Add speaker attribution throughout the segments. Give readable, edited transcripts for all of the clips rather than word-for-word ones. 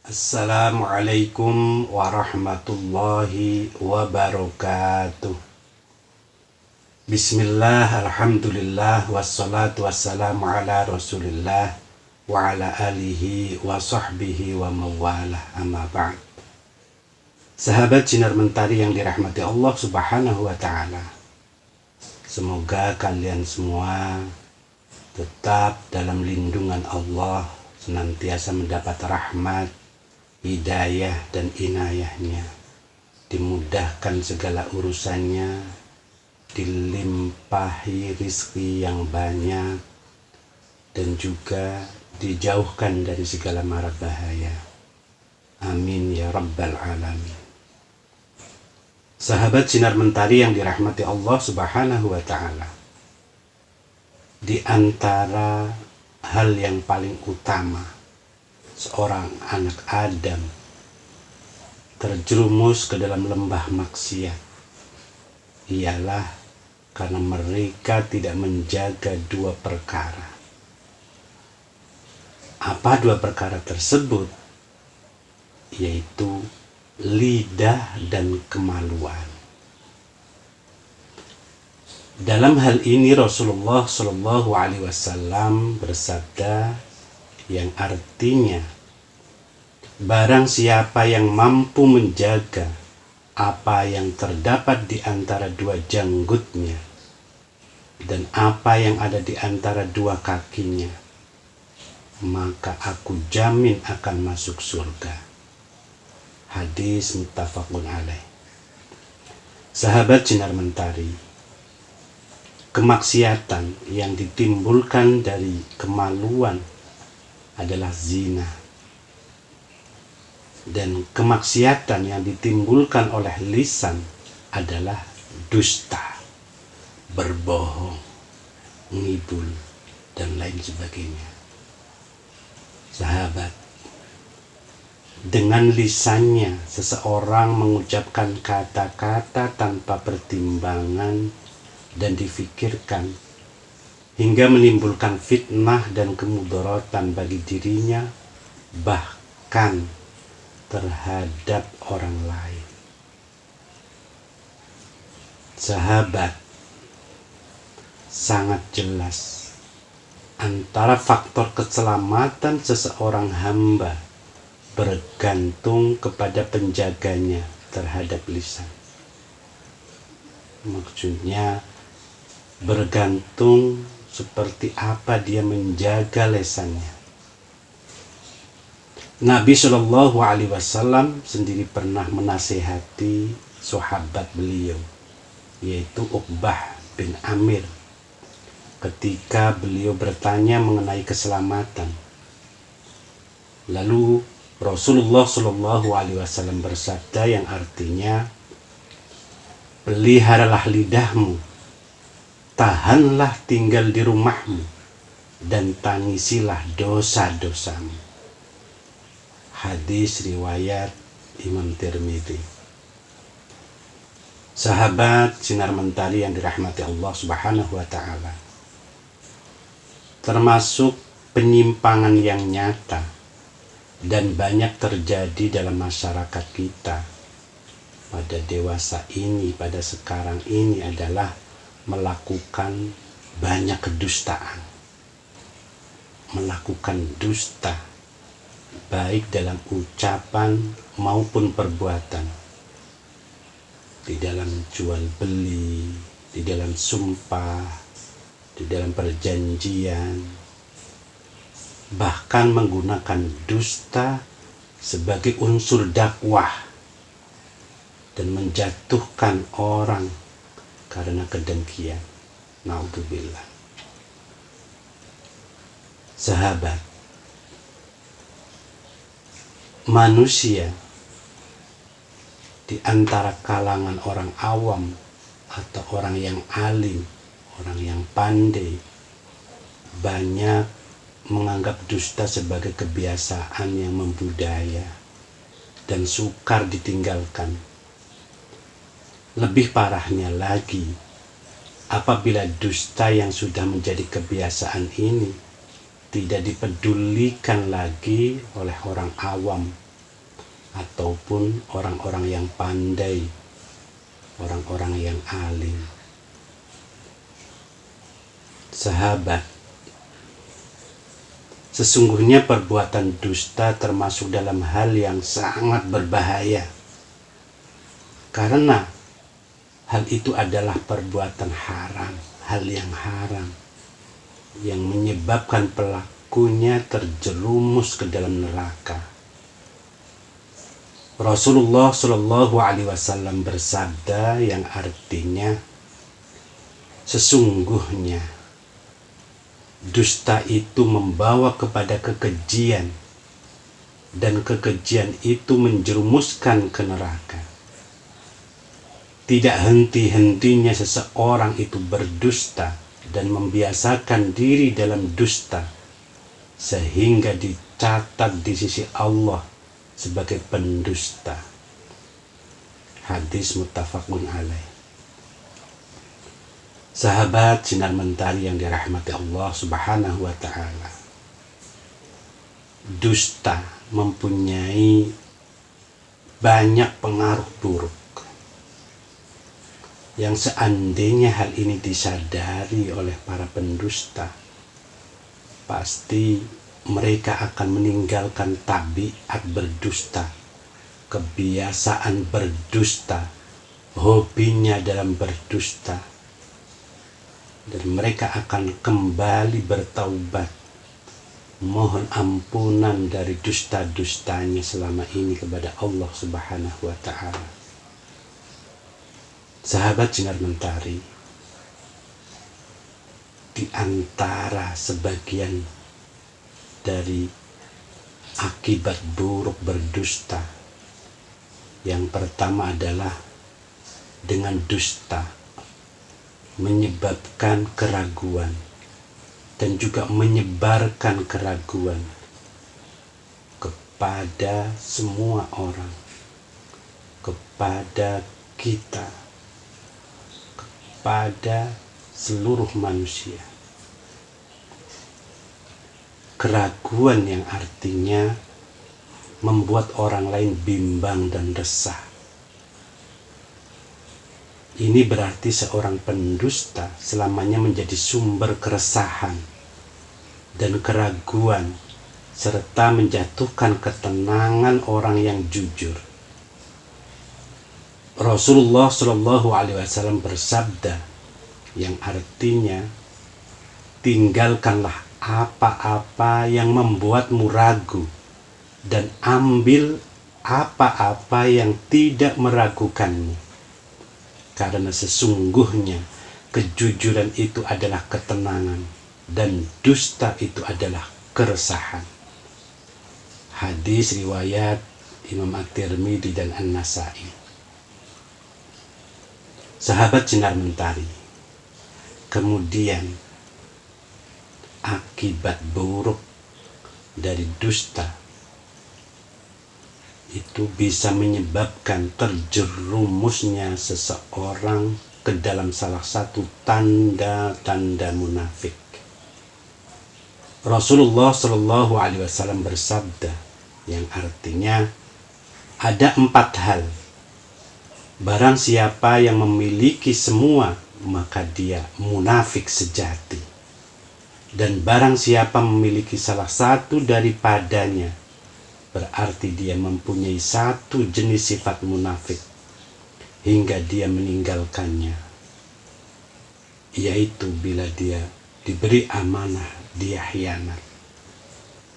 Speaker 1: Assalamualaikum warahmatullahi wabarakatuh. Bismillah, alhamdulillah, wassalatu wassalamu ala rasulillah wa ala alihi wa sahbihi wa mawalah, amma ba'd. Sahabat Sinar Mentari yang dirahmati Allah subhanahu wa ta'ala, semoga kalian semua tetap dalam lindungan Allah, senantiasa mendapat rahmat, hidayah dan inayahnya, dimudahkan segala urusannya, dilimpahi rizki yang banyak, dan juga dijauhkan dari segala mara bahaya. Amin ya rabbal alamin. Sahabat Sinar Mentari yang dirahmati Allah subhanahu wa ta'ala, di antara hal yang paling utama seorang anak Adam terjerumus ke dalam lembah maksiat ialah karena mereka tidak menjaga dua perkara. Apa dua perkara tersebut? Yaitu lidah dan kemaluan. Dalam hal ini Rasulullah Shallallahu Alaihi Wasallam bersabda yang artinya, barang siapa yang mampu menjaga apa yang terdapat di antara dua janggutnya dan apa yang ada di antara dua kakinya, maka aku jamin akan masuk surga. Hadis muttafaqun alaih. Sahabat Sinar Mentari, kemaksiatan yang ditimbulkan dari kemaluan adalah zina, dan kemaksiatan yang ditimbulkan oleh lisan adalah dusta, berbohong, ngibul, dan lain sebagainya. Sahabat, dengan lisannya seseorang mengucapkan kata-kata tanpa pertimbangan dan difikirkan, hingga menimbulkan fitnah dan kemudaratan bagi dirinya, bahkan terhadap orang lain. Sahabat, sangat jelas antara faktor keselamatan seseorang hamba bergantung kepada penjaganya terhadap lisan. Maksudnya bergantung seperti apa dia menjaga lisannya. Nabi Shallallahu Alaihi Wasallam sendiri pernah menasihati sahabat beliau, yaitu Uqbah bin Amir, ketika beliau bertanya mengenai keselamatan. Lalu Rasulullah Shallallahu Alaihi Wasallam bersabda yang artinya, peliharalah lidahmu, tahanlah tinggal di rumahmu, dan tangisilah dosa-dosamu. Hadis riwayat Imam Tirmidzi. Sahabat Sinar Mentari yang dirahmati Allah subhanahu wa ta'ala, termasuk penyimpangan yang nyata dan banyak terjadi dalam masyarakat kita pada dewasa ini, pada sekarang ini adalah melakukan banyak kedustaan, melakukan dusta baik dalam ucapan maupun perbuatan, di dalam jual beli, di dalam sumpah, di dalam perjanjian, bahkan menggunakan dusta sebagai unsur dakwah dan menjatuhkan orang karena kedengkian. Naudzubillah. Sahabat, manusia di antara kalangan orang awam atau orang yang alim, orang yang pandai, banyak menganggap dusta sebagai kebiasaan yang membudaya dan sukar ditinggalkan. Lebih parahnya lagi, apabila dusta yang sudah menjadi kebiasaan ini tidak dipedulikan lagi oleh orang awam ataupun orang-orang yang pandai, orang-orang yang alim. Sahabat, sesungguhnya perbuatan dusta termasuk dalam hal yang sangat berbahaya, karena hal itu adalah perbuatan haram, hal yang haram, yang menyebabkan pelakunya terjerumus ke dalam neraka. Rasulullah Shallallahu Alaihi Wasallam bersabda yang artinya, sesungguhnya dusta itu membawa kepada kekejian, dan kekejian itu menjerumuskan ke neraka. Tidak henti-hentinya seseorang itu berdusta dan membiasakan diri dalam dusta, sehingga dicatat di sisi Allah sebagai pendusta. Hadis muttafaqun alaih. Sahabat sinar mentari yang dirahmati Allah Subhanahu wa ta'ala, dusta mempunyai banyak pengaruh buruk yang seandainya hal ini disadari oleh para pendusta, pasti mereka akan meninggalkan tabiat berdusta, kebiasaan berdusta, hobinya dalam berdusta, dan mereka akan kembali bertaubat, mohon ampunan dari dusta-dustanya selama ini kepada Allah Subhanahu wa ta'ala. Sahabat sinar mentari, di antara sebagian dari akibat buruk berdusta, yang pertama adalah dengan dusta menyebabkan keraguan dan juga menyebarkan keraguan kepada semua orang, kepada kita, kepada seluruh manusia. Keraguan yang artinya membuat orang lain bimbang dan resah. Ini berarti seorang pendusta selamanya menjadi sumber keresahan dan keraguan, serta menjatuhkan ketenangan orang yang jujur. Rasulullah Shallallahu Alaihi Wasallam bersabda yang artinya, tinggalkanlah apa-apa yang membuatmu ragu dan ambil apa-apa yang tidak meragukanmu. Karena sesungguhnya kejujuran itu adalah ketenangan dan dusta itu adalah keresahan. Hadis riwayat Imam At-Tirmidzi dan An-Nasai. Sahabat sinar mentari, kemudian akibat buruk dari dusta itu bisa menyebabkan terjerumusnya seseorang ke dalam salah satu tanda-tanda munafik. Rasulullah Shallallahu Alaihi Wasallam bersabda yang artinya, ada 4 hal. Barang siapa yang memiliki semua, maka dia munafik sejati. Dan barang siapa memiliki salah satu daripadanya, berarti dia mempunyai satu jenis sifat munafik hingga dia meninggalkannya, yaitu bila dia diberi amanah dia khianat,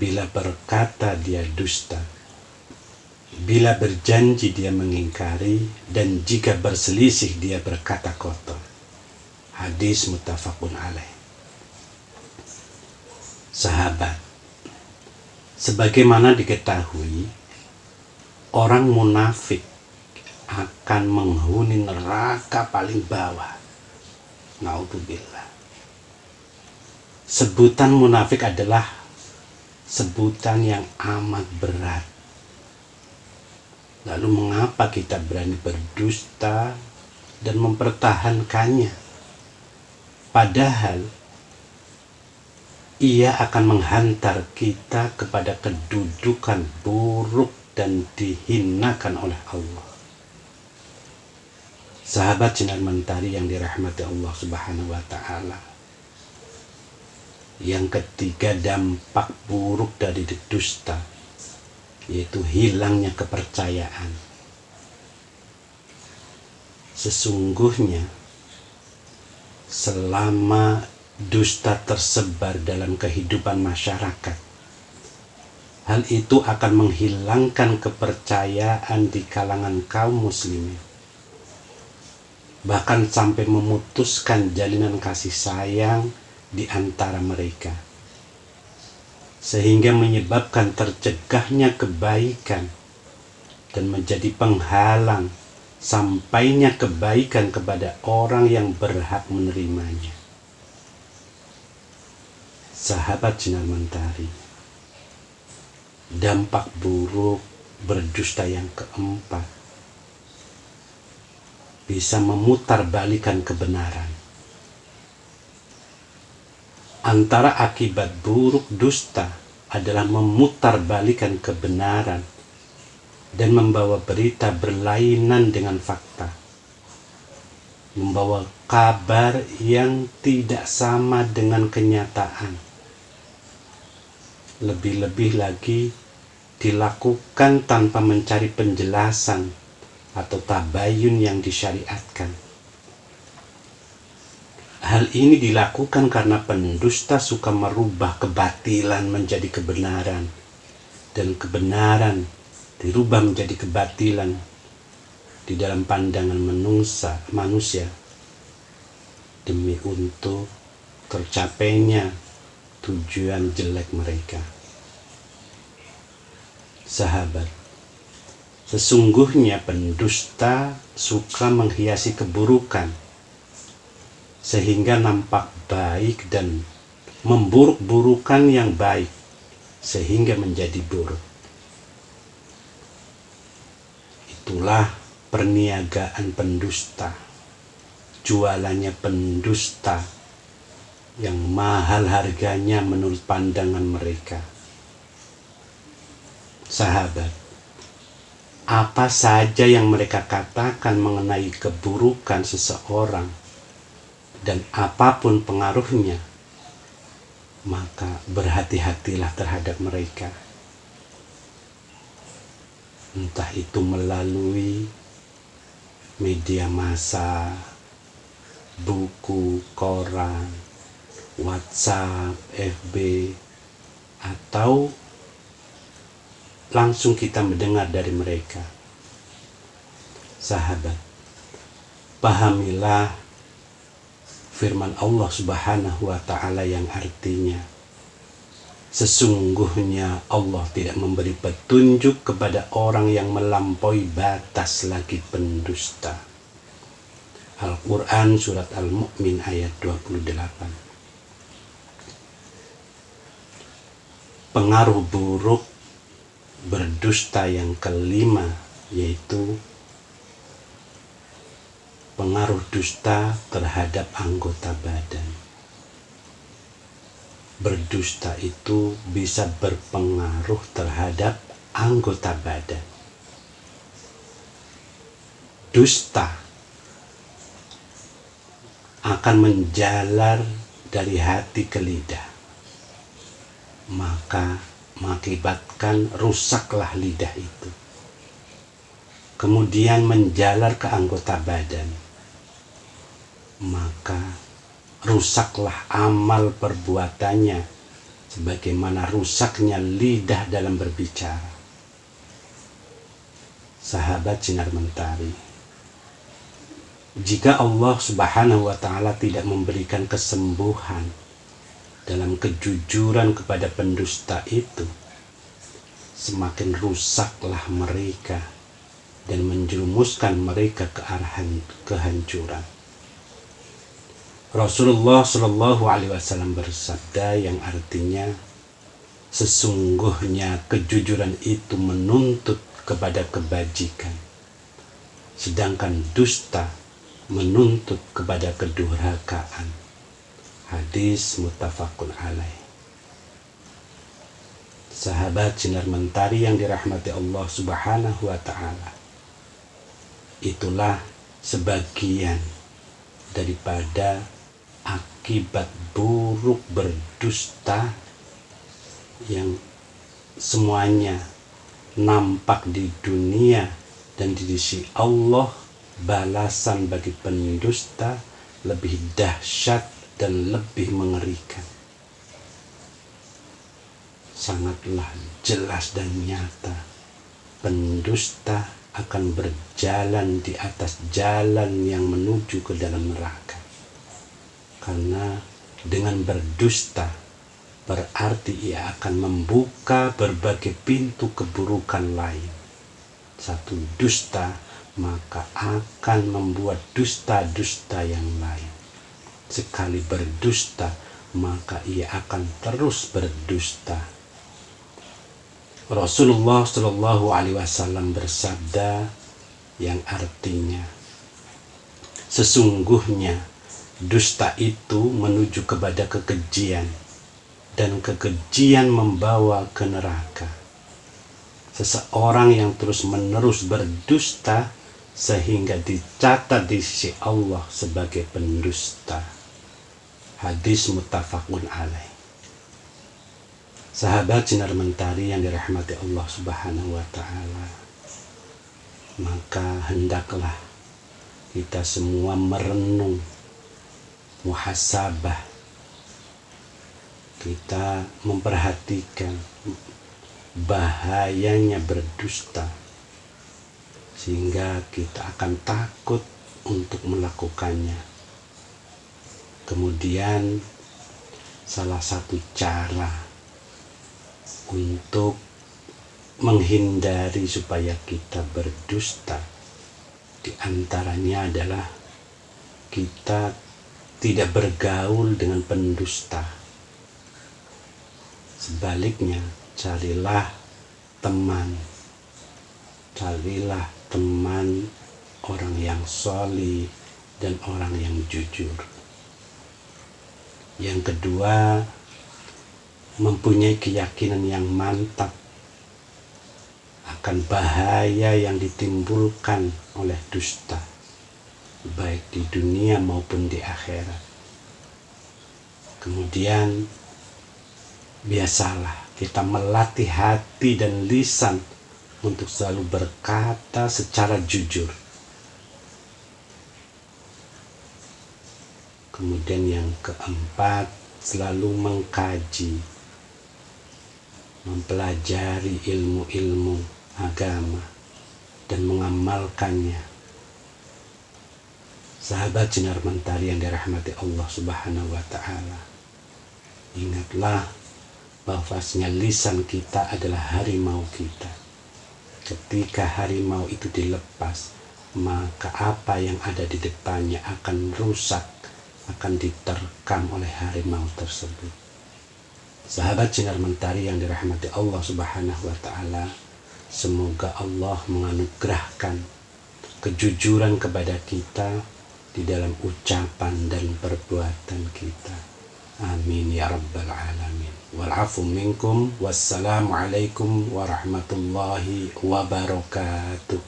Speaker 1: bila berkata dia dusta, bila berjanji dia mengingkari, dan jika berselisih dia berkata kotor. Hadis muttafaqun alaih. Sahabat, sebagaimana diketahui, orang munafik akan menghuni neraka paling bawah. Naudzubillah. Sebutan munafik adalah sebutan yang amat berat. Lalu mengapa kita berani berdusta dan mempertahankannya? Padahal ia akan menghantar kita kepada kedudukan buruk dan dihinakan oleh Allah. Sahabat Sinar Mentari yang dirahmati Allah Subhanahu wa Ta'ala, yang ketiga dampak buruk dari dusta, yaitu hilangnya kepercayaan. Sesungguhnya selama dusta tersebar dalam kehidupan masyarakat, hal itu akan menghilangkan kepercayaan di kalangan kaum muslimin, bahkan sampai memutuskan jalinan kasih sayang di antara mereka, sehingga menyebabkan tercegahnya kebaikan dan menjadi penghalang sampainya kebaikan kepada orang yang berhak menerimanya. Sahabat Sinar Mentari, dampak buruk berdusta yang keempat, bisa memutarbalikan kebenaran. Antara akibat buruk dusta adalah memutarbalikan kebenaran dan membawa berita berlainan dengan fakta, membawa kabar yang tidak sama dengan kenyataan. Lebih-lebih lagi dilakukan tanpa mencari penjelasan atau tabayun yang disyariatkan. Hal ini dilakukan karena pendusta suka merubah kebatilan menjadi kebenaran, dan kebenaran dirubah menjadi kebatilan di dalam pandangan manusia demi untuk tercapainya tujuan jelek mereka. Sahabat, sesungguhnya pendusta suka menghiasi keburukan sehingga nampak baik dan memburuk-burukan yang baik sehingga menjadi buruk. Itulah perniagaan pendusta, jualannya pendusta yang mahal harganya menurut pandangan mereka. Sahabat, apa saja yang mereka katakan mengenai keburukan seseorang dan apapun pengaruhnya, maka berhati-hatilah terhadap mereka. Entah itu melalui media massa, buku, koran, WhatsApp, FB, atau langsung kita mendengar dari mereka. Sahabat, pahamilah firman Allah Subhanahu wa Ta'ala yang artinya, sesungguhnya Allah tidak memberi petunjuk kepada orang yang melampaui batas lagi pendusta. Al-Quran surat Al-Mu'min ayat 28. Pengaruh buruk berdusta yang kelima, yaitu pengaruh dusta terhadap anggota badan. Berdusta itu bisa berpengaruh terhadap anggota badan. Dusta akan menjalar dari hati ke lidah, maka mengakibatkan rusaklah lidah itu, kemudian menjalar ke anggota badan, maka rusaklah amal perbuatannya, sebagaimana rusaknya lidah dalam berbicara. Sahabat Sinar Mentari, jika Allah Subhanahu wa Ta'ala tidak memberikan kesembuhan dalam kejujuran kepada pendusta itu, semakin rusaklah mereka dan menjerumuskan mereka ke arah kehancuran. Rasulullah Shallallahu Alaihi Wasallam bersabda yang artinya, sesungguhnya kejujuran itu menuntut kepada kebajikan, sedangkan dusta menuntut kepada kedurhakaan. Hadis muttafaqun alaih. Sahabat sinar mentari yang dirahmati Allah Subhanahu wa Ta'ala, itulah sebagian daripada akibat buruk berdusta yang semuanya nampak di dunia, dan di sisi Allah balasan bagi pendusta lebih dahsyat dan lebih mengerikan. Sangatlah jelas dan nyata, pendusta akan berjalan di atas jalan yang menuju ke dalam neraka. Karena dengan berdusta berarti ia akan membuka berbagai pintu keburukan lain. Satu dusta maka akan membuat dusta-dusta yang lain. Sekali berdusta maka ia akan terus berdusta. Rasulullah Shallallahu Alaihi Wasallam bersabda yang artinya, sesungguhnya dusta itu menuju kepada kekejian, dan kekejian membawa ke neraka. Seseorang yang terus-menerus berdusta sehingga dicatat di sisi Allah sebagai pendusta. Hadis muttafaqun alaih. Sahabat sinar mentari yang dirahmati Allah Subhanahu wa Ta'ala, maka hendaklah kita semua merenung, muhasabah, kita memperhatikan bahayanya berdusta, sehingga kita akan takut untuk melakukannya. Kemudian salah satu cara untuk menghindari supaya kita berdusta di antaranya adalah kita tidak bergaul dengan pendusta. Sebaliknya, carilah teman orang yang sholih dan orang yang jujur. Yang kedua, mempunyai keyakinan yang mantap akan bahaya yang ditimbulkan oleh dusta, baik di dunia maupun di akhirat. Kemudian biasalah kita melatih hati dan lisan untuk selalu berkata secara jujur. Kemudian yang keempat, selalu mengkaji, mempelajari ilmu-ilmu agama dan mengamalkannya. Sahabat sinar mentari yang dirahmati Allah Subhanahu wa Ta'ala, ingatlah bahwasanya lisan kita adalah harimau kita. Ketika harimau itu dilepas, maka apa yang ada di depannya akan rusak, akan diterkam oleh harimau tersebut. Sahabat sinar mentari yang dirahmati Allah Subhanahu wa Ta'ala, semoga Allah menganugerahkan kejujuran kepada kita di dalam ucapan dan perbuatan kita. Amin ya rabbal alamin. Wal afu minkum. Wassalamualaikum warahmatullahi wabarakatuh.